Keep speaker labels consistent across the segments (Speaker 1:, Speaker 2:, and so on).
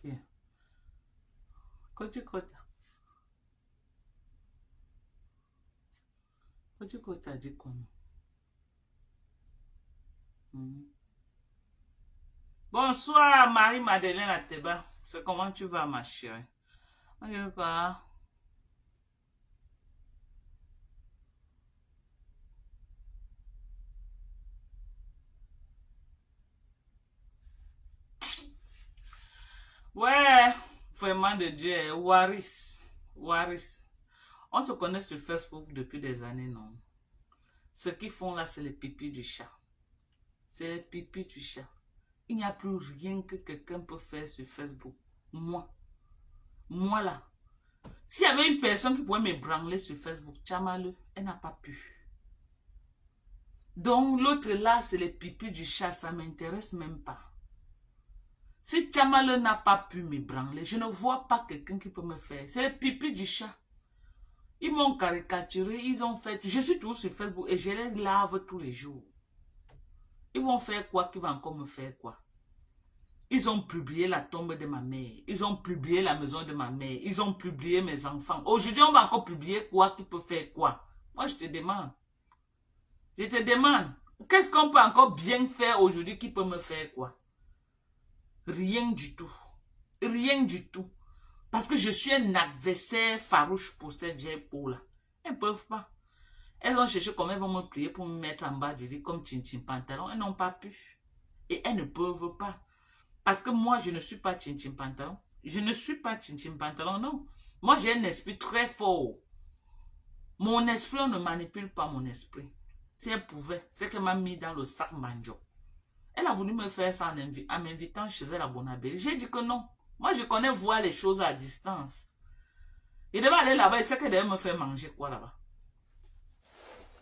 Speaker 1: Ok. Koti kota. Koti kota dit comment? Mhm. Bonsoir, Marie-Madeleine Ateba. C'est comment tu vas, ma chérie? On y va. Ouais, vraiment de Dieu. Waris. Waris. On se connaît sur Facebook depuis des années, non? Ce qu'ils font là, c'est les pipis du chat. C'est les pipis du chat. Il n'y a plus rien que quelqu'un peut faire sur Facebook. Moi. Moi là. S'il y avait une personne qui pouvait m'ébranler sur Facebook, Tchamale, elle n'a pas pu. Donc l'autre là, c'est les pipis du chat, ça ne m'intéresse même pas. Si Tchamale n'a pas pu m'ébranler, je ne vois pas quelqu'un qui peut me faire. C'est les pipis du chat. Ils m'ont caricaturé, ils ont fait... Je suis toujours sur Facebook et je les lave tous les jours. Ils vont faire quoi? Qu'ils vont encore me faire quoi? Ils ont publié la tombe de ma mère. Ils ont publié la maison de ma mère. Ils ont publié mes enfants. Aujourd'hui, on va encore publier quoi? Qui peut faire quoi? Moi, je te demande. Je te demande. Qu'est-ce qu'on peut encore bien faire aujourd'hui qui peut me faire quoi? Rien du tout. Rien du tout. Parce que je suis un adversaire farouche pour cette vieille peau-là. Elles ne peuvent pas. Elles ont cherché comment elles vont me plier pour me mettre en bas du lit comme Tintin Pantalon. Elles n'ont pas pu. Et elles ne peuvent pas. Parce que moi, je ne suis pas Tintin Pantalon. Je ne suis pas Tintin Pantalon, non. Moi, j'ai un esprit très fort. Mon esprit, on ne manipule pas mon esprit. Si elle pouvait, c'est qu'elle m'a mis dans le sac manjo. Elle a voulu me faire ça en m'invitant chez elle à Bonabel. J'ai dit que non. Moi, je connais voir les choses à distance. Il devait aller là-bas, il sait qu'elle devait me faire manger quoi là-bas.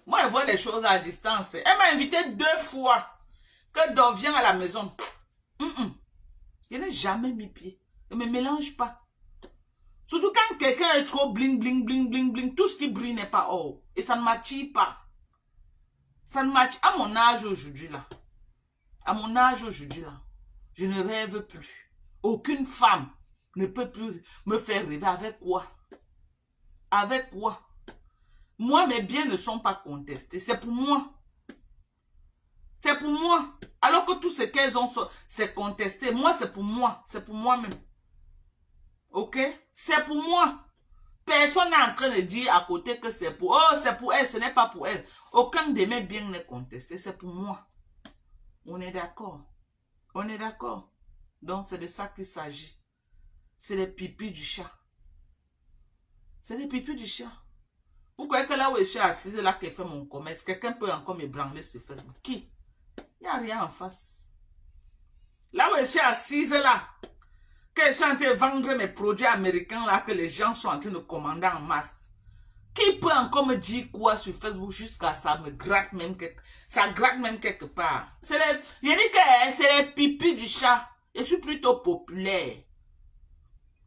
Speaker 1: Moi, elle voit les choses à distance. Elle m'a invité 2 fois. Que Dor vient à la maison. Je n'ai jamais mis pied. Ne me mélange pas. Surtout quand quelqu'un est trop bling, bling, bling, bling, bling. Tout ce qui brille n'est pas or. Et ça ne m'attire pas. Ça ne m'attire. À mon âge aujourd'hui là. À mon âge aujourd'hui là. Je ne rêve plus. Aucune femme ne peut plus me faire rêver. Avec quoi? Avec quoi? Moi, mes biens ne sont pas contestés. C'est pour moi. C'est pour moi. Alors que tout ce qu'elles ont, c'est contesté. Moi, c'est pour moi. C'est pour moi-même. Ok? C'est pour moi. Personne n'est en train de dire à côté que c'est pour... Oh, c'est pour elle, ce n'est pas pour elle. Aucun de mes biens n'est contesté. C'est pour moi. On est d'accord. On est d'accord. Donc, c'est de ça qu'il s'agit. C'est les pipis du chat. C'est les pipis du chat. Vous croyez que là où je suis assise, là que je fais mon commerce, quelqu'un peut encore me branler sur Facebook? Qui? Il n'y a rien en face. Là où je suis assise, là, que je suis en train de vendre mes produits américains, là, que les gens sont en train de commander en masse. Qui peut encore me dire quoi sur Facebook jusqu'à ça me gratte même ça gratte même quelque part? Je dis que c'est les pipis du chat. Je suis plutôt populaire.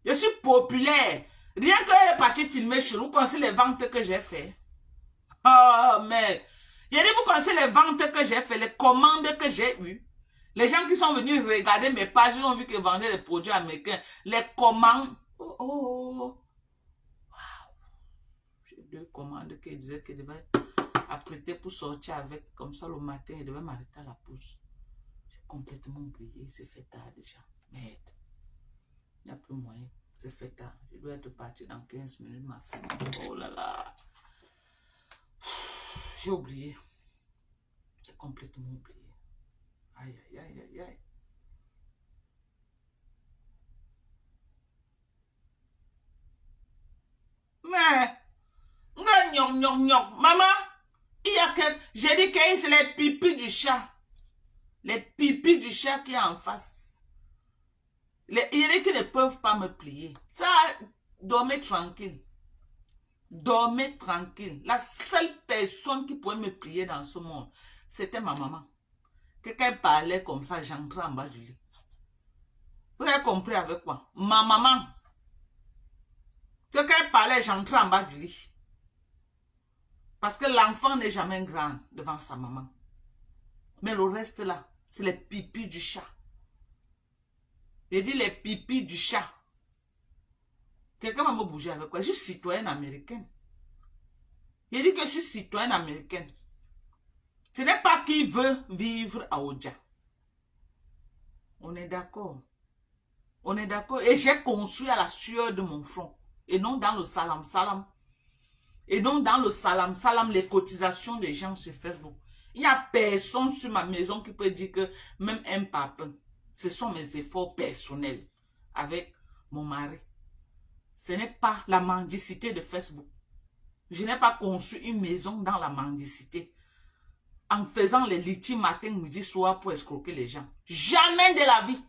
Speaker 1: Je suis populaire. Rien qu'elle est partie filmer chez nous, vous pensez les ventes que j'ai fait? Oh, mais... Je dis, vous connaissez les ventes que j'ai fait, les commandes que j'ai eues. Les gens qui sont venus regarder mes pages, ils ont vu que je vendais les produits américains. Les commandes. Oh, oh, oh. Wow. J'ai 2 commandes qui disaient qu'ils devaient apprêter pour sortir avec. Comme ça, le matin, ils devaient m'arrêter à la pause. J'ai complètement oublié. C'est fait tard déjà. Merde. Il n'y a plus moyen. C'est fait tard. Je dois être parti dans 15 minutes maximum. Oh là là. J'ai oublié. J'ai complètement oublié. Aïe, aïe, aïe, aïe, aïe. Mais, maman, il y a que, j'ai dit que c'est les pipis du chat. Les pipis du chat qui est en face. Il y a des qui ne peuvent pas me plier. Ça, dormez tranquille. Dormez tranquille. La seule personne qui pouvait me plier dans ce monde, c'était ma maman. Quelqu'un parlait comme ça, j'entrais en bas du lit. Vous avez compris avec quoi? Ma maman. Quelqu'un parlait, j'entrais en bas du lit. Parce que l'enfant n'est jamais grand devant sa maman. Mais le reste là, c'est les pipis du chat. J'ai dit les pipis du chat. Quelqu'un va me bouger avec quoi? Je suis citoyenne américaine. J'ai dit que je suis citoyenne américaine. Ce n'est pas qui veut vivre à Oja. On est d'accord. On est d'accord. Et j'ai construit à la sueur de mon front. Et non dans le salam salam. Et non dans le salam salam, les cotisations des gens sur Facebook. Il n'y a personne sur ma maison qui peut dire que même un papin, ce sont mes efforts personnels avec mon mari. Ce n'est pas la mendicité de Facebook. Je n'ai pas construit une maison dans la mendicité en faisant les litiges matin, midi, soir pour escroquer les gens. Jamais de la vie.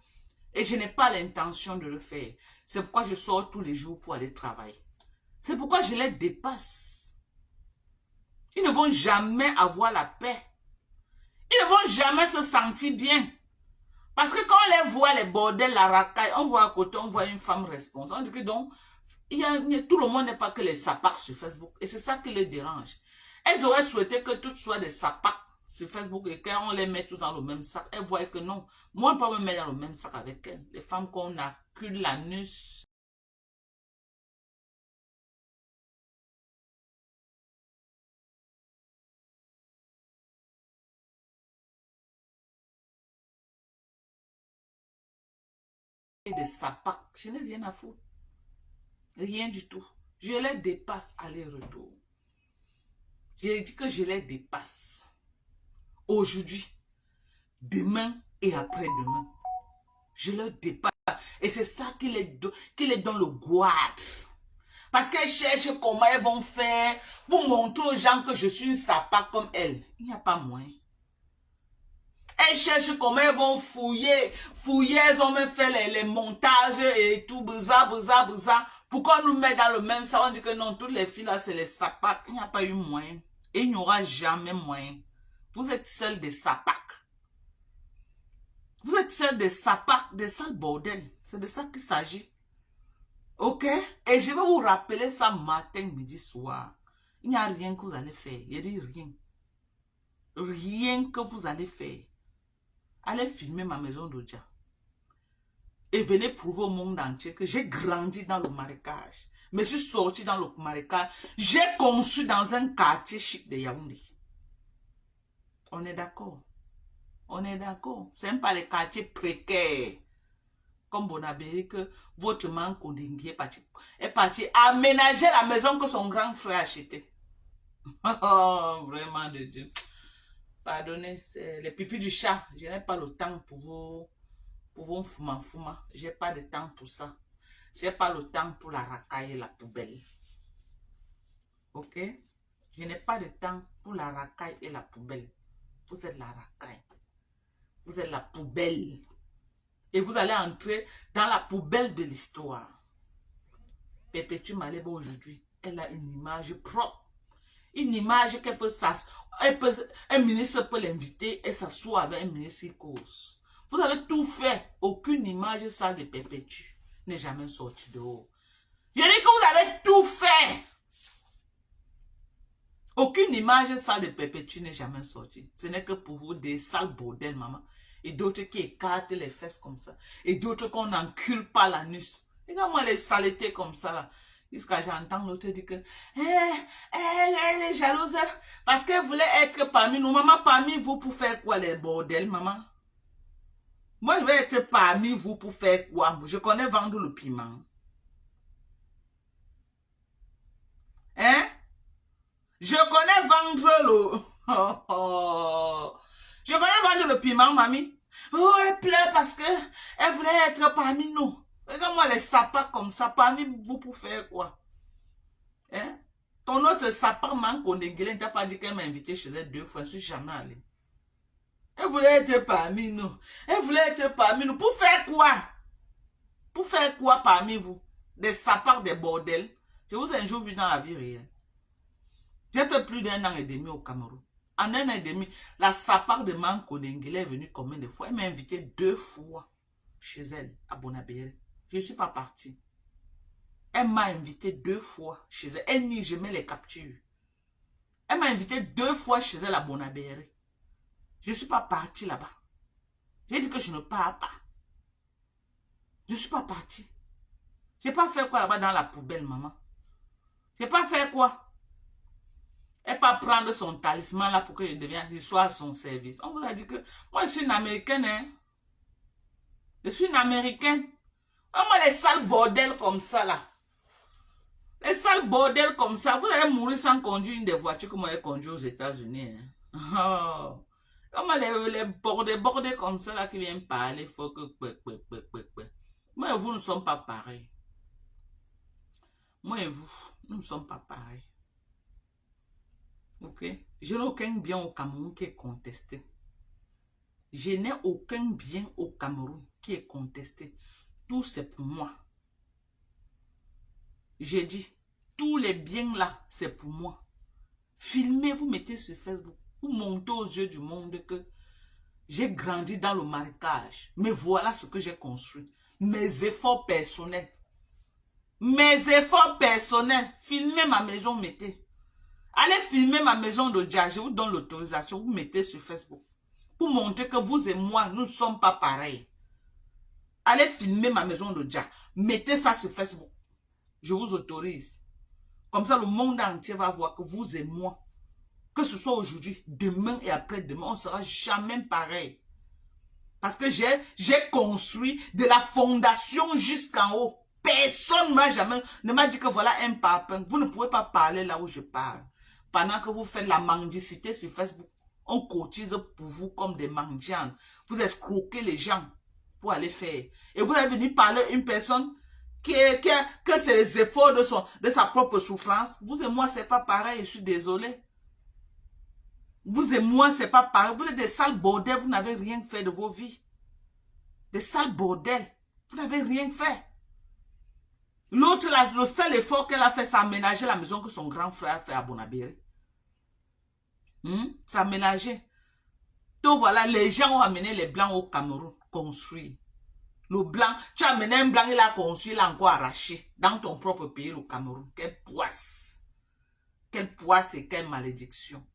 Speaker 1: Et je n'ai pas l'intention de le faire. C'est pourquoi je sors tous les jours pour aller travailler. C'est pourquoi je les dépasse. Ils ne vont jamais avoir la paix. Ils ne vont jamais se sentir bien. Parce que quand on les voit, les bordels, la racaille, on voit à côté, on voit une femme responsable. On dit que donc, tout le monde n'est pas que les sapacs sur Facebook. Et c'est ça qui les dérange. Elles auraient souhaité que toutes soient des sapacs sur Facebook et qu'on les met tous dans le même sac. Elles voient que non. Moi, je ne peux pas me mettre dans le même sac avec elles. Les femmes qu'on accule l'anus. Et des sapacs. Je n'ai rien à foutre. Rien du tout. Je les dépasse aller-retour. J'ai dit que je les dépasse. Aujourd'hui, demain et après-demain. Je les dépasse. Et c'est ça qui les donne le gouade. Parce qu'elles cherchent comment elles vont faire pour montrer aux gens que je suis une sapa comme elles. Il n'y a pas moyen. Elles cherchent comment elles vont fouiller. Elles ont même fait les montages et tout, bouza. Pourquoi on nous met dans le même salon? On dit que non, toutes les filles là, c'est les sapacs. Il n'y a pas eu moyen. Et il n'y aura jamais moyen. Vous êtes seuls des sapacs. Vous êtes seuls des sapacs, des sales bordels. C'est de ça qu'il s'agit. Ok? Et je vais vous rappeler ça matin, midi, soir. Il n'y a rien que vous allez faire. Il n'y a rien. Rien que vous allez faire. Allez filmer ma maison d'Oja. Et venez prouver au monde entier que j'ai grandi dans le marécage. Mais je suis sorti dans le marécage. J'ai conçu dans un quartier chic de Yaoundé. On est d'accord. On est d'accord. Ce n'est pas les quartiers précaires. Comme Bonabé, que votre man Kondingui est parti aménager la maison que son grand frère a achetée. Oh, vraiment de Dieu. Pardonnez, c'est les pipis du chat. Je n'ai pas le temps pour vos fouma. Je n'ai pas de temps pour ça. Je n'ai pas le temps pour la racaille et la poubelle. Ok? Je n'ai pas de temps pour la racaille et la poubelle. Vous êtes la racaille. Vous êtes la poubelle. Et vous allez entrer dans la poubelle de l'histoire. Perpétue Maleba aujourd'hui, elle a une image propre. Une image qu'elle peut s'asseoir. Un ministre peut l'inviter et s'asseoir avec un ministre qui cause. Vous avez tout fait. Aucune image sale de Perpétue n'est jamais sortie dehors. Je dis que vous avez tout fait. Aucune image sale de Perpétue n'est jamais sortie. Ce n'est que pour vous des sales bordels, maman. Et d'autres qui écartent les fesses comme ça. Et d'autres qu'on n'encule pas l'anus. Regarde-moi les saletés comme ça là. Jusqu'à j'entends l'autre dire que elle est jalouse parce qu'elle voulait être parmi nous. Maman, parmi vous pour faire quoi les bordels, maman? Moi, je vais être parmi vous pour faire quoi? Je connais vendre le piment. Hein? Je connais vendre le... Je connais vendre le piment, mamie. Oh, elle pleure parce que elle voulait être parmi nous. Regarde-moi les sapas comme ça, parmi vous pour faire quoi? Hein? Ton autre sapin manque au Ndengele, t'as pas dit qu'elle m'a invité chez elle 2 fois, je suis jamais allée. Elle voulait être parmi nous. Elle voulait être parmi nous. Pour faire quoi? Pour faire quoi parmi vous? Des sapins, des bordels. Je vous ai un jour vu dans la vie réelle. J'ai fait plus d'1 an et demi au Cameroun. En 1 an et demi, la sapar de Manko Ndengele est venue combien de fois? Elle m'a invité 2 fois chez elle, à Bonabéré. Je ne suis pas partie. Elle m'a invité 2 fois chez elle. Elle nie, je mets les captures. Elle m'a invité 2 fois chez elle à Bonabéré. Je ne suis pas partie là-bas. J'ai dit que je ne pars pas. Je ne suis pas partie. Je n'ai pas fait quoi là-bas dans la poubelle, maman? Je n'ai pas fait quoi? Elle pas prendre son talisman là pour que je sois à son service. On vous a dit que moi, je suis une Américaine, hein? Je suis une Américaine. Moi, les sales bordels comme ça, là. Les sales bordels comme ça, vous allez mourir sans conduire une des voitures que moi j'ai conduit aux États-Unis. Hein? Oh. Comment les bordels comme ça là qui viennent parler, il faut que... Moi et vous ne sommes pas pareils. Moi et vous, nous ne sommes pas pareils. Ok? Je n'ai aucun bien au Cameroun qui est contesté. Je n'ai aucun bien au Cameroun qui est contesté. Tout c'est pour moi. J'ai dit, tous les biens là, c'est pour moi. Filmez, vous mettez sur Facebook. Vous montez aux yeux du monde que j'ai grandi dans le marécage. Mais voilà ce que j'ai construit. Mes efforts personnels. Mes efforts personnels. Filmez ma maison, mettez. Allez filmer ma maison de Dja. Je vous donne l'autorisation. Vous mettez sur Facebook. Pour montrer que vous et moi, nous ne sommes pas pareils. Allez filmer ma maison de Dja. Mettez ça sur Facebook. Je vous autorise. Comme ça, le monde entier va voir que vous et moi, que ce soit aujourd'hui, demain et après-demain, on ne sera jamais pareil. Parce que j'ai construit de la fondation jusqu'en haut. Personne ne m'a dit que voilà un papin. Vous ne pouvez pas parler là où je parle. Pendant que vous faites la mendicité sur Facebook, on cotise pour vous comme des mendiants. Vous escroquez les gens pour aller faire. Et vous allez venir parler à une personne que c'est les efforts de sa propre souffrance. Vous et moi, c'est pas pareil, je suis désolé. Vous et moi, c'est pas pareil. Vous êtes des sales bordels, vous n'avez rien fait de vos vies. Des sales bordels, vous n'avez rien fait. L'autre, le seul effort qu'elle a fait, c'est aménager la maison que son grand frère a fait à Bonabéré. C'est aménager. Donc voilà, les gens ont amené les blancs au Cameroun, construire. Le blanc, tu as amené un blanc, il a construit, il a encore arraché dans ton propre pays, le Cameroun. Quelle poisse. Quelle poisse et quelle malédiction.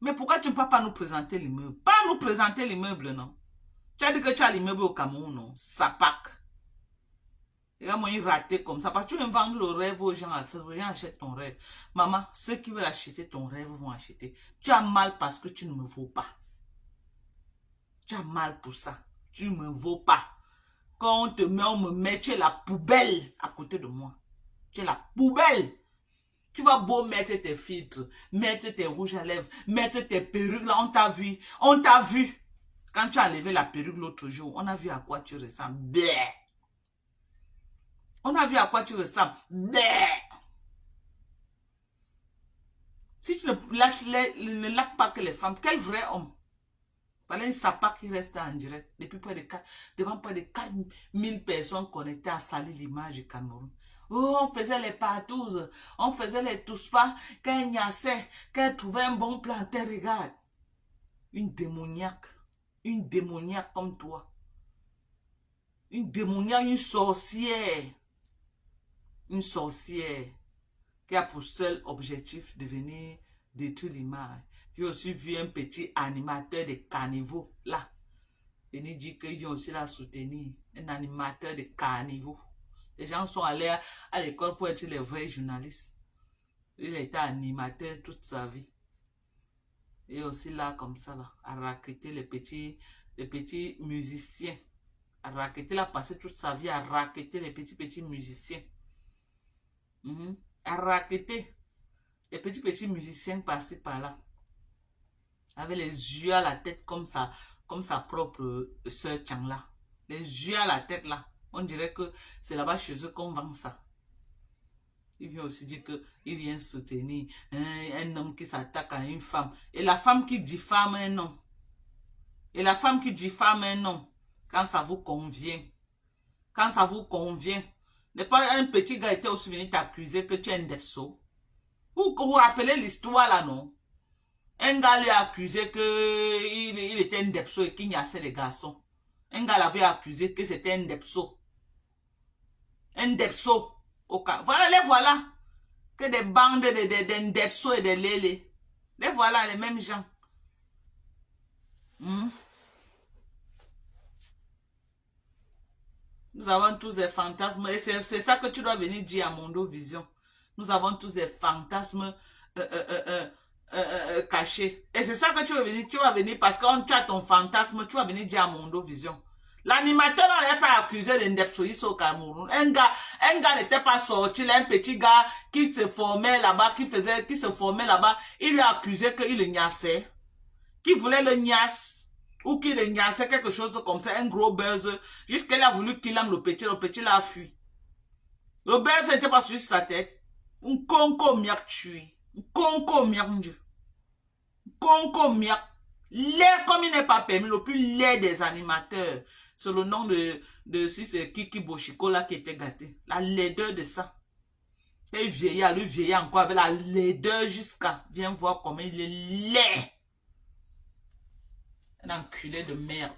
Speaker 1: Mais pourquoi tu ne peux pas nous présenter l'immeuble? Pas nous présenter l'immeuble, non. Tu as dit que tu as l'immeuble au Cameroun, non. Sapac. Regarde, moi, il raté comme ça. Parce que tu veux vendre le rêve aux gens. Les gens achètent ton rêve. Maman, ceux qui veulent acheter ton rêve vont acheter. Tu as mal parce que tu ne me vaux pas. Tu as mal pour ça. Tu ne me vaux pas. Quand on te met, on me met, tu es la poubelle à côté de moi. Tu es la poubelle. Tu vas beau mettre tes filtres, mettre tes rouges à lèvres, mettre tes perruques, là, on t'a vu. On t'a vu. Quand tu as enlevé la perruque l'autre jour, on a vu à quoi tu ressembles. Bleh. On a vu à quoi tu ressembles. Bleh. Si tu ne lâches pas que les femmes, quel vrai homme? Voilà un sapin qui reste en direct devant près de 4000 personnes connectées à salir l'image du Cameroun. Oh, on faisait les partouzes, on faisait les tous pas, quand il gnassait, quand elle trouvait un bon plantain, regarde. Une démoniaque comme toi. Une démoniaque, une sorcière qui a pour seul objectif de venir détruire l'image. J'ai aussi vu un petit animateur de carnivaux, là. Il dit qu'ils vient aussi la soutenir. Un animateur de carnivaux. Les gens sont allés à l'école pour être les vrais journalistes. Il a été animateur toute sa vie. Et aussi là, comme ça, là, à raqueter les petits musiciens. À raqueter, il a passé toute sa vie à raqueter les petits musiciens. À raqueter les petits musiciens passés par là. Avec les yeux à la tête comme sa propre sœur Changla. Les yeux à la tête là. On dirait que c'est là-bas chez eux qu'on vend ça. Il vient aussi dire qu'il vient soutenir un homme qui s'attaque à une femme. Et la femme qui diffame un homme. Et la femme qui diffame un homme. Quand ça vous convient. Quand ça vous convient. N'est pas un petit gars était aussi venu t'accuser que tu es un depso. Vous vous rappelez l'histoire là, non? Un gars lui a accusé qu'il était un depso et qu'il gnassait les garçons. Un gars l'avait accusé que c'était un depso. Un depso. Voilà, les voilà. Que des bandes de depso et de lélé. Les voilà, les mêmes gens. Nous avons tous des fantasmes. Et c'est ça que tu dois venir dire à Mondo Vision. Nous avons tous des fantasmes cachés. Et c'est ça que tu vas venir. Tu vas venir parce que tu as ton fantasme. Tu vas venir dire à Mondo Vision. L'animateur n'avait pas accusé de Ndepsoïs au Cameroun. Un gars n'était pas sorti, là, un petit gars qui se formait là-bas, qui se formait là-bas. Il lui a accusé qu'il le niassait. Qu'il voulait le niasse. Ou qu'il le niassait quelque chose comme ça, un gros buzz. Jusqu'il a voulu qu'il aime le petit l'a fui. Le buzz n'était pas sur sa tête. Un conco miak tue. Un conco miak Dieu. Conco miak. L'air comme il n'est pas permis, le plus laid des animateurs. C'est le nom de si c'est Kiki Boshiko là qui était gâté. La laideur de ça. Et le vieillard encore avec la laideur jusqu'à. Viens voir comment il est laid. Un enculé de merde.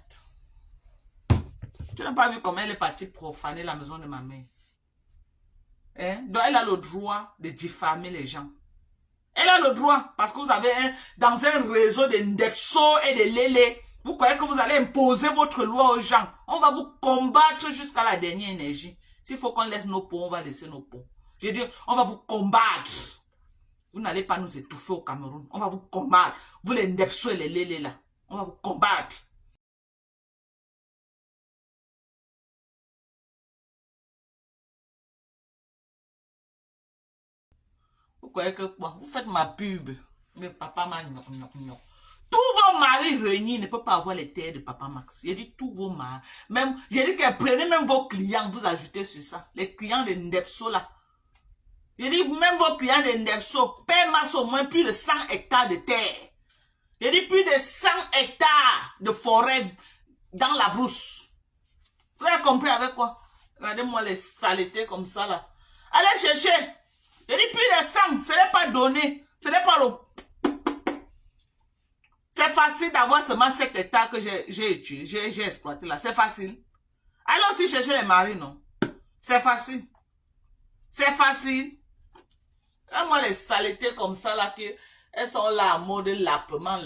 Speaker 1: Tu n'as pas vu comment elle est partie profaner la maison de ma mère. Hein? Donc elle a le droit de diffamer les gens. Elle a le droit, parce que vous avez dans un réseau de Ndepso et de Lélé, vous croyez que vous allez imposer votre loi aux gens. On va vous combattre jusqu'à la dernière énergie. S'il faut qu'on laisse nos pots, on va laisser nos pots. Je dis, on va vous combattre. Vous n'allez pas nous étouffer au Cameroun. On va vous combattre. Vous les Ndepso et les Lélé là. On va vous combattre. Vous croyez que quoi? Vous faites ma pub. Mais papa m'a gnoc. Tous vos maris réunis ne peuvent pas avoir les terres de Papa Max. J'ai dit tous vos maris. Même, j'ai dit que prenez même vos clients, vous ajoutez sur ça. Les clients de Ndepso là. J'ai dit même vos clients de Ndepso, Père Max au moins plus de 100 hectares de terre. J'ai dit plus de 100 hectares de forêt dans la brousse. Vous avez compris avec quoi? Regardez-moi les saletés comme ça là. Allez chercher. J'ai dit plus de 100, ce n'est pas donné. Ce n'est pas le... C'est facile d'avoir seulement 7 hectares que j'ai exploité là. C'est facile. Allez aussi chercher les maris, non? C'est facile. C'est facile. Et moi, les saletés comme ça là, elles sont là en mode lapement,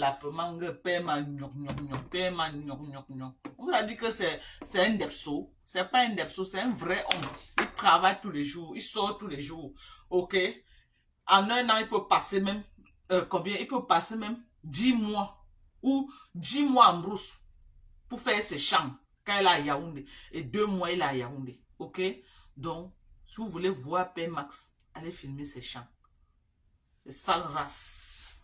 Speaker 1: on vous a dit que c'est un Ndepso. C'est pas un Ndepso, c'est un vrai homme. Il travaille tous les jours, il sort tous les jours. Ok? En un an, il peut passer même, combien? Il peut passer même 10 mois. Ou 10 mois en brousse pour faire ses champs quand il est à Yaoundé. Et 2 mois, il est à Yaoundé. Ok? Donc, si vous voulez voir Père Max, allez filmer ses champs. Les sales races.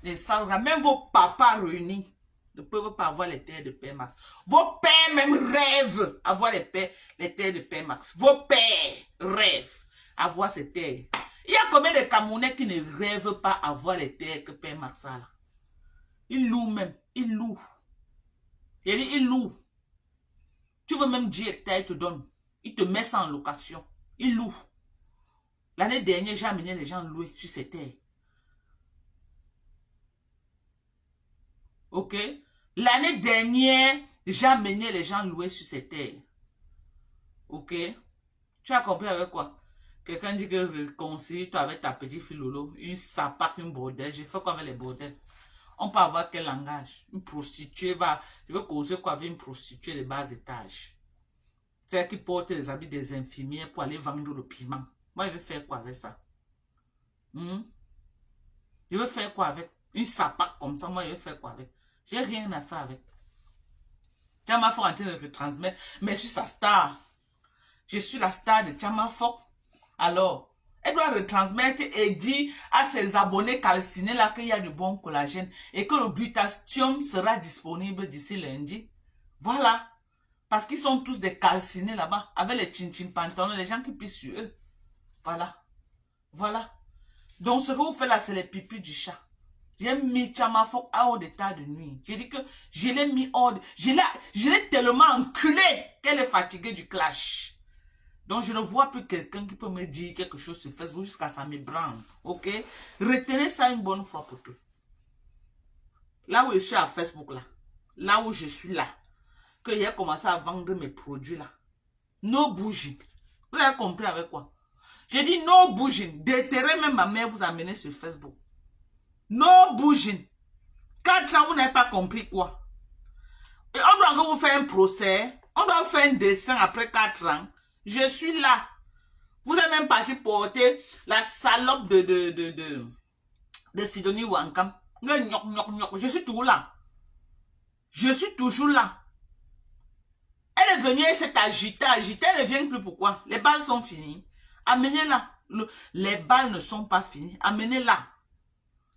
Speaker 1: Les sales races. Même vos papas réunis ne peuvent pas avoir les terres de Père Max. Vos pères même rêvent avoir les terres de Père Max. Vos pères rêvent avoir ces terres. Il y a combien de Camerounais qui ne rêvent pas avoir les terres que Père Max a là? Il loue même. Il loue. Il dit, il loue. Tu veux même 10 hectares, il te donne. Il te met ça en location. Il loue. L'année dernière, j'ai amené les gens louer sur ces terres. Ok? L'année dernière, j'ai amené les gens louer sur ces terres. Ok? Tu as compris avec quoi? Quelqu'un dit que réconcilie toi avec ta petite fille Lolo. Une sapac, une bordel. J'ai fait quoi avec les bordels? On peut avoir quel langage? Une prostituée va... Je veux causer quoi avec une prostituée de bas étage? Celle qui porte les habits des infirmières pour aller vendre le piment. Moi, je vais faire quoi avec ça? Je veux faire quoi avec? Une sapac comme ça, moi, je vais faire quoi avec? J'ai rien à faire avec. Tchama Fok en train de retransmettre. Mais je suis sa star. Je suis la star de Tchama Fok. Alors, elle doit retransmettre et dire à ses abonnés calcinés là qu'il y a du bon collagène et que le glutathium sera disponible d'ici lundi. Voilà. Parce qu'ils sont tous des calcinés là-bas, avec les chin-chin pantalons, les gens qui pissent sur eux. Voilà. Voilà. Donc, ce que vous faites là, c'est les pipis du chat. J'ai mis Tchama Fok hors d'état de nuit. J'ai dit que je l'ai mis hors de... Je l'ai tellement enculé qu'elle est fatiguée du clash. Donc, je ne vois plus quelqu'un qui peut me dire quelque chose sur Facebook jusqu'à ça m'ébranle. Ok? Retenez ça une bonne fois pour tout. Là où je suis à Facebook, là où je suis là, que j'ai commencé à vendre mes produits là. No bougie. Vous avez compris avec quoi? J'ai dit no bougie. Déterrez même ma mère vous amener sur Facebook. No bougie. 4 ans, vous n'avez pas compris quoi? Et on doit encore vous faire un procès. On doit faire un dessin après 4 ans. Je suis là. Vous êtes même parti porter la salope de Sidonie Wankam. Je suis toujours là. Je suis toujours là. Elle est venue, elle s'est agitée, elle ne vient plus. Pourquoi? Les balles sont finies. Amenez-la. Les balles ne sont pas finies. Amenez-la.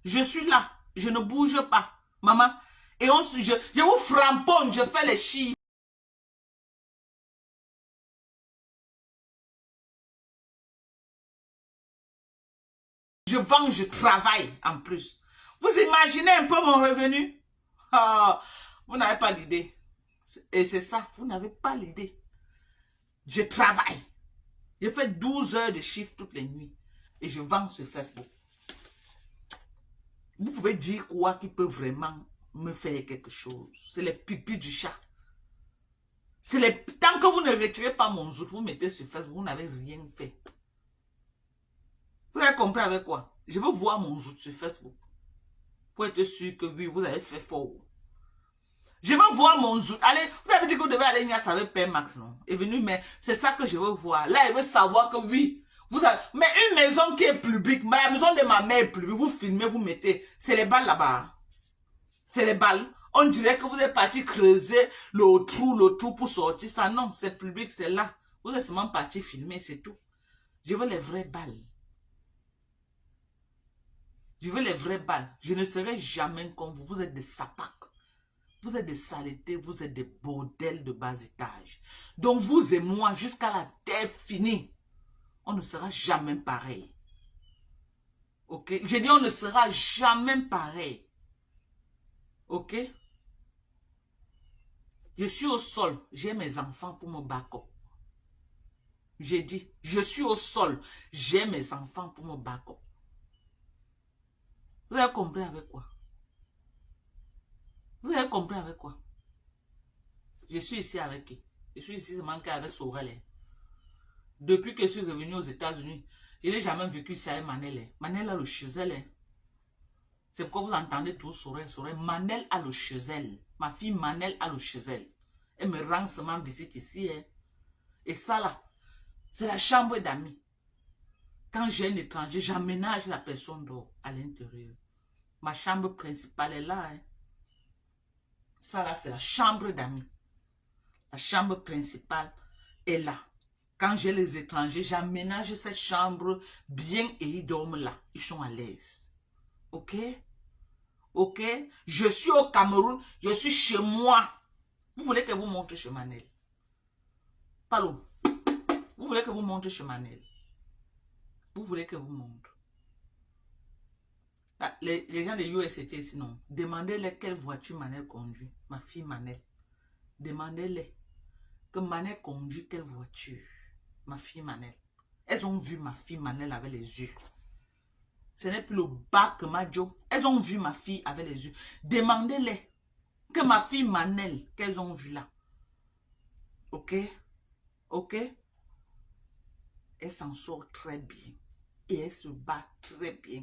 Speaker 1: Je suis là. Je ne bouge pas. Maman. Et je vous framponne, je fais les chiffres. Je vends, je travaille en plus. Vous imaginez un peu mon revenu? Oh, vous n'avez pas l'idée. Et c'est ça, vous n'avez pas l'idée. Je travaille. Je fais 12 heures de chiffre toutes les nuits. Et je vends sur Facebook. Vous pouvez dire quoi qui peut vraiment me faire quelque chose? C'est les pipis du chat. Tant que vous ne retirez pas mon zout, vous mettez sur Facebook, vous n'avez rien fait. Vous avez compris avec quoi? Je veux voir mon zout sur Facebook. Pour être sûr que oui, vous avez fait fort. Je veux voir mon zout. Allez, vous avez dit que vous devez aller Nias avec Père Max, non? Est venu, mais c'est ça que je veux voir. Là, il veut savoir que oui. Vous avez... Mais une maison qui est publique, la maison de ma mère est publique, vous filmez, vous mettez. C'est les balles là-bas. C'est les balles. On dirait que vous êtes parti creuser le trou pour sortir ça. Non, c'est public, c'est là. Vous êtes seulement parti filmer, c'est tout. Je veux les vraies balles. Je veux les vraies balles. Je ne serai jamais comme vous. Vous êtes des sapacs. Vous êtes des saletés. Vous êtes des bordels de bas étage. Donc vous et moi, jusqu'à la terre finie, on ne sera jamais pareil. Ok? J'ai dit on ne sera jamais pareil. Ok? Je suis au sol. J'ai mes enfants pour me back-up. J'ai dit, je suis au sol. J'ai mes enfants pour me back-up. Vous avez compris avec quoi? Vous avez compris avec quoi? Je suis ici avec qui? Je suis ici seulement avec Sorel. Depuis que je suis revenu aux États-Unis, je n'ai jamais vécu ici avec Manel. Manel a le chezel. C'est pourquoi vous entendez tout Sorel. Manel a le chezel. Ma fille Manel a le chezel. Elle me rend seulement visite ici. Et ça là, c'est la chambre d'amis. Quand j'ai un étranger, j'aménage la personne d'or à l'intérieur. Ma chambre principale est là. Ça là, c'est la chambre d'amis. La chambre principale est là. Quand j'ai les étrangers, j'aménage cette chambre bien et ils dorment là. Ils sont à l'aise. Ok? Ok? Je suis au Cameroun. Je suis chez moi. Vous voulez que vous montre chez Manel? Palo. Vous voulez que vous montre chez Manel? Vous voulez que vous montre? Les gens de UST ici, non. Demandez-les quelle voiture Manel conduit. Ma fille Manel. Demandez-les que Manel conduit quelle voiture. Ma fille Manel. Elles ont vu ma fille Manel avec les yeux. Ce n'est plus le bac Majo. Elles ont vu ma fille avec les yeux. Demandez-les que ma fille Manel, qu'elles ont vu là. Ok? Ok? Elle s'en sort très bien. Et elle se bat très bien.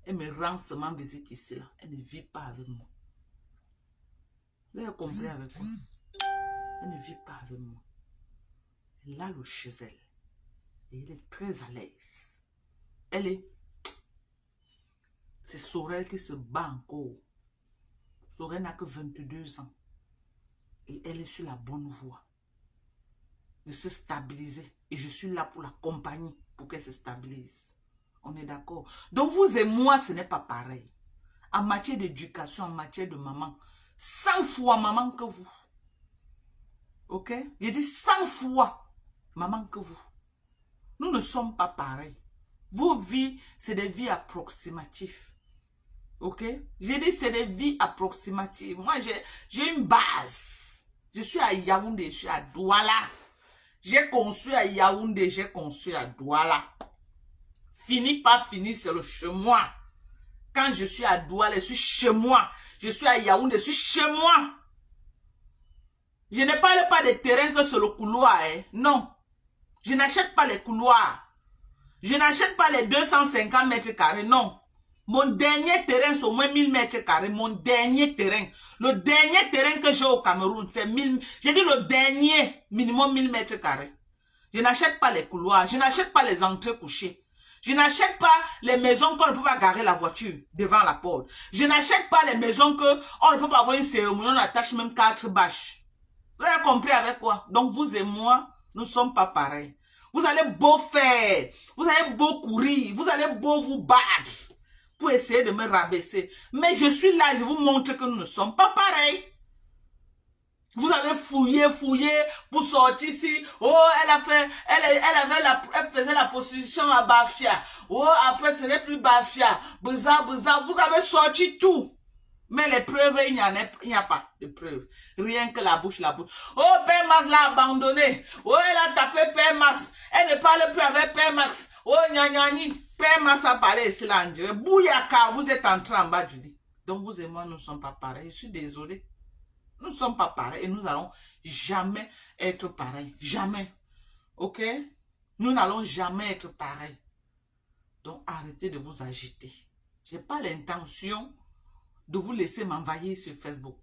Speaker 1: Elle me rend seulement visite ici là. Elle ne vit pas avec moi. Vous avez compris avec quoi? Elle ne vit pas avec moi. Elle a le chez elle. Et elle est très à l'aise. Elle est... C'est Sorel qui se bat encore. Sorel n'a que 22 ans. Et elle est sur la bonne voie. De se stabiliser. Et je suis là pour l'accompagner. Pour qu'elle se stabilise. On est d'accord. Donc vous et moi, ce n'est pas pareil. En matière d'éducation, en matière de maman. 100 fois maman que vous. Ok? Je dis 100 fois maman que vous. Nous ne sommes pas pareils. Vos vies, c'est des vies approximatives. Ok? J'ai dit c'est des vies approximatives. Moi, j'ai une base. Je suis à Yaoundé, je suis à Douala. J'ai construit à Yaoundé, j'ai construit à Douala. Fini, pas fini, c'est le chez moi. Quand je suis à Douala, je suis chez moi. Je suis à Yaoundé, je suis chez moi. Je ne parle pas des terrains que c'est le couloir. Hein. Non. Je n'achète pas les couloirs. Je n'achète pas les 250 mètres carrés. Non. Mon dernier terrain, c'est au moins 1000 mètres carrés. Mon dernier terrain. Le dernier terrain que j'ai au Cameroun, c'est 1000. J'ai dit le dernier, minimum 1000 mètres carrés. Je n'achète pas les couloirs. Je n'achète pas les entrées couchées. Je n'achète pas les maisons qu'on ne peut pas garer la voiture devant la porte. Je n'achète pas les maisons qu'on ne peut pas avoir une cérémonie, on attache même 4 bâches. Vous avez compris avec quoi? Donc vous et moi, nous ne sommes pas pareils. Vous allez beau faire, vous allez beau courir, vous allez beau vous battre pour essayer de me rabaisser. Mais je suis là, je vous montre que nous ne sommes pas pareils. Vous avez fouillé pour sortir ici. Oh, elle faisait la position à Bafia. Oh, après, ce n'est plus Bafia. Bouza. Vous avez sorti tout. Mais les preuves, il n'y a pas de preuves. Rien que la bouche. Oh, Père Max l'a abandonné. Oh, elle a tapé Père Max. Elle ne parle plus avec Père Max. Oh, gna. Père Max a parlé ici là, on dirait. Bouyaka, vous êtes entré en bas du lit. Donc, vous et moi, nous ne sommes pas pareils. Je suis désolé. Nous ne sommes pas pareils et nous n'allons jamais être pareils. Jamais. Ok? Nous n'allons jamais être pareils. Donc, arrêtez de vous agiter. Je n'ai pas l'intention de vous laisser m'envahir sur Facebook.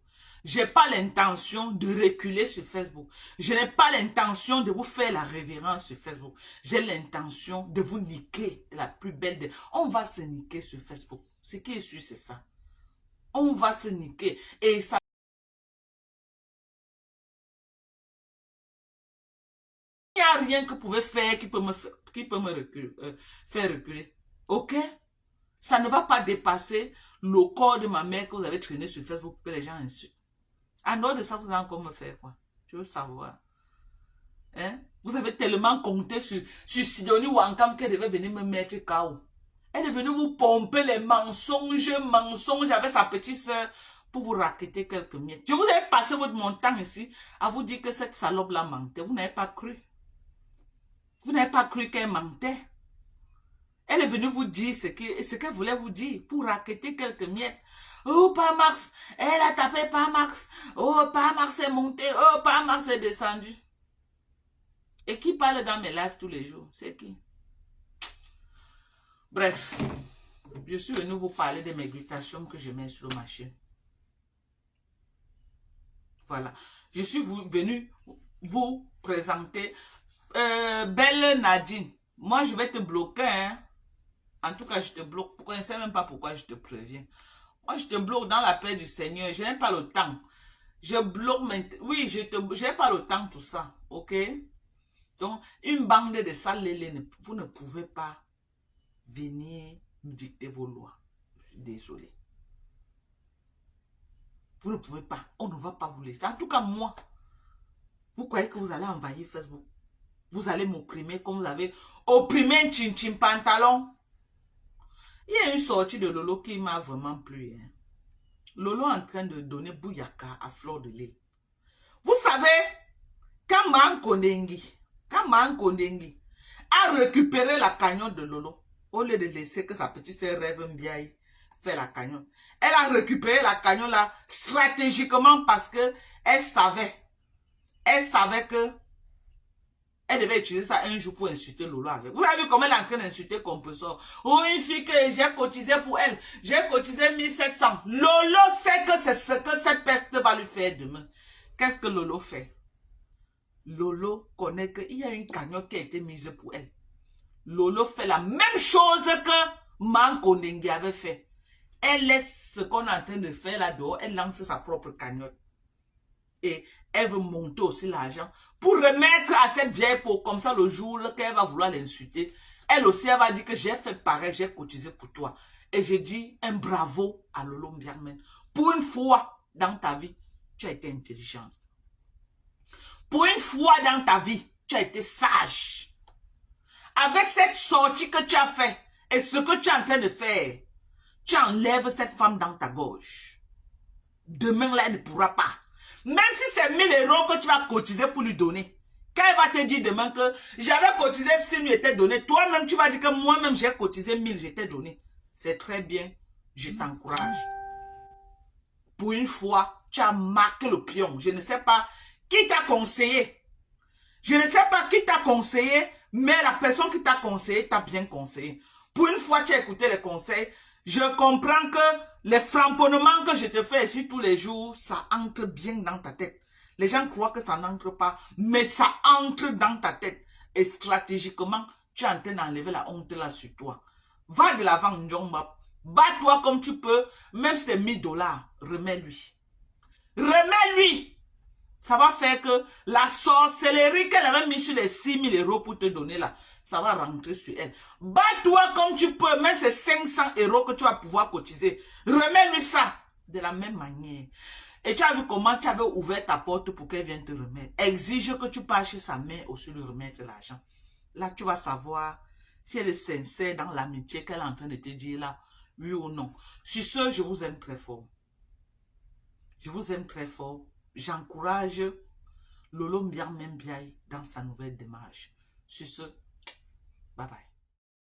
Speaker 1: Je n'ai pas l'intention de reculer sur Facebook. Je n'ai pas l'intention de vous faire la révérence sur Facebook. J'ai l'intention de vous niquer la plus belle des... On va se niquer sur Facebook. Ce qui est sûr, c'est ça. On va se niquer. Et ça... Il n'y a rien que vous pouvez faire qui peut me faire reculer. Ok? Ça ne va pas dépasser le corps de ma mère que vous avez traîné sur Facebook pour que les gens insultent. En dehors de ça, vous allez encore me faire quoi? Je veux savoir. Hein? Vous avez tellement compté sur Sidonie Wankam qu'elle devait venir me mettre KO. Elle est venue vous pomper les mensonges avec sa petite soeur pour vous raqueter quelques miettes. Je vous ai passé mon temps ici à vous dire que cette salope la mentait. Vous n'avez pas cru. Vous n'avez pas cru qu'elle mentait. Elle est venue vous dire ce qu'elle voulait vous dire pour raqueter quelques miettes. Oh, pas Max, elle a tapé pas Max. Oh, pas Max est monté. Oh, pas Max est descendu. Et qui parle dans mes lives tous les jours? C'est qui? Bref, je suis venu vous parler de mes glutations que je mets sur le marché. Voilà. Je suis venu vous présenter Belle Nadine. Moi, je vais te bloquer, hein. En tout cas, je te bloque. Je ne sais même pas pourquoi je te préviens. Moi, je te bloque dans la paix du Seigneur. Je n'ai pas le temps. Je bloque maintenant. Oui, je n'ai pas le temps pour ça. Ok? Donc, une bande de sales lélés, vous ne pouvez pas venir me dicter vos lois. Je suis désolé. Vous ne pouvez pas. On ne va pas vous laisser. En tout cas, moi, vous croyez que vous allez envahir Facebook? Vous allez m'opprimer comme vous avez opprimé un chin-chin pantalon? Il y a une sortie de Lolo qui m'a vraiment plu. Hein. Lolo est en train de donner bouyaka à fleur de lait. Vous savez, quand Man Kondengi a récupéré la cagnotte de Lolo, au lieu de laisser que sa petite sœur Rêve Mbiaye fait la cagnotte, elle a récupéré la cagnotte là stratégiquement parce que elle savait que elle devait utiliser ça un jour pour insulter Lolo avec. Vous avez vu comment elle est en train d'insulter Compressor? Oh, une fille que j'ai cotisé pour elle. J'ai cotisé 1700. Lolo sait que c'est ce que cette peste va lui faire demain. Qu'est-ce que Lolo fait? Lolo connaît qu'il y a une cagnotte qui a été mise pour elle. Lolo fait la même chose que Man Kondengi avait fait. Elle laisse ce qu'on est en train de faire là dehors. Elle lance sa propre cagnotte. Et elle veut monter aussi l'argent pour remettre à cette vieille peau. Comme ça, le jour qu'elle va vouloir l'insulter, elle aussi, elle va dire que j'ai fait pareil, j'ai cotisé pour toi. Et je dis un bravo à Lolo Mbiarmen. Pour une fois dans ta vie, tu as été intelligente. Pour une fois dans ta vie, tu as été sage. Avec cette sortie que tu as fait et ce que tu es en train de faire, tu enlèves cette femme dans ta gorge. Demain, là, elle ne pourra pas. Même si c'est 1000 € que tu vas cotiser pour lui donner, quand elle va te dire demain que j'avais cotisé 6 000, je t'ai donné, toi-même, tu vas dire que moi-même, j'ai cotisé 1000, je t'ai donné. C'est très bien, je t'encourage. Pour une fois, tu as marqué le pion. Je ne sais pas qui t'a conseillé. Je ne sais pas qui t'a conseillé, mais la personne qui t'a conseillé t'a bien conseillé. Pour une fois, tu as écouté les conseils. Je comprends que les framponnements que je te fais ici tous les jours, ça entre bien dans ta tête. Les gens croient que ça n'entre pas, mais ça entre dans ta tête. Et stratégiquement, tu es en train d'enlever la honte là sur toi. Va de l'avant, Njomba. Bats-toi comme tu peux. Même si c'est 1000 $, remets-lui. Remets-lui. Ça va faire que la sorcellerie qu'elle avait mis sur les 6 000 € pour te donner là, ça va rentrer sur elle. Bats-toi comme tu peux, même ces 500 € que tu vas pouvoir cotiser. Remets-lui ça de la même manière. Et tu as vu comment tu avais ouvert ta porte pour qu'elle vienne te remettre. Exige que tu passes chez sa mère aussi lui remettre l'argent. Là, tu vas savoir si elle est sincère dans l'amitié qu'elle est en train de te dire là, oui ou non. Sur ce, je vous aime très fort. Je vous aime très fort. J'encourage Lolo Mbiang Membiaï dans sa nouvelle démarche. Sur ce, bye bye.